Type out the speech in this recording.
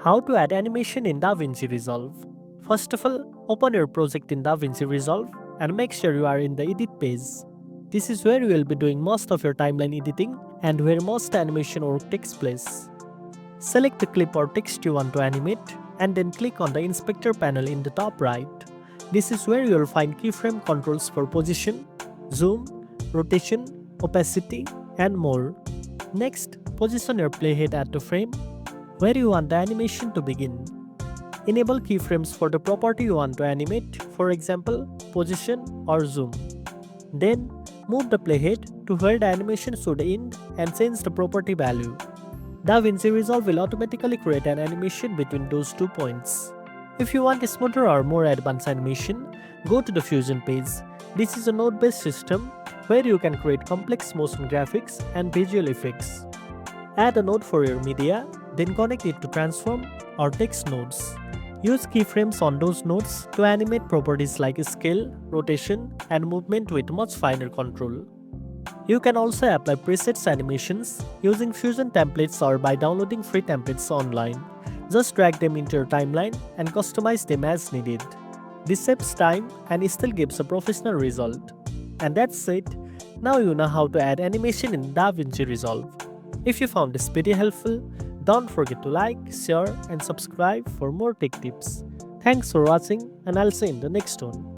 How to add animation in DaVinci Resolve. First of all, open your project in DaVinci Resolve and make sure you are in the edit page. This is where you will be doing most of your timeline editing and where most animation work takes place. Select the clip or text you want to animate and then click on the inspector panel in the top right. This is where you will find keyframe controls for position, zoom, rotation, opacity, and more. Next, position your playhead at the frame where you want the animation to begin. Enable keyframes for the property you want to animate, for example, position or zoom. Then, move the playhead to where the animation should end and change the property value. DaVinci Resolve will automatically create an animation between those 2 points. If you want a smoother or more advanced animation, go to the Fusion page. This is a node-based system where you can create complex motion graphics and visual effects. Add a node for your media, then connect it to transform or text nodes. Use keyframes on those nodes to animate properties like scale, rotation, and movement with much finer control. You can also apply presets animations using Fusion templates or by downloading free templates online. Just drag them into your timeline and customize them as needed. This saves time and still gives a professional result. And that's it. Now you know how to add animation in DaVinci Resolve. If you found this video helpful, don't forget to like, share, and subscribe for more tech tips. Thanks for watching, and I'll see you in the next one.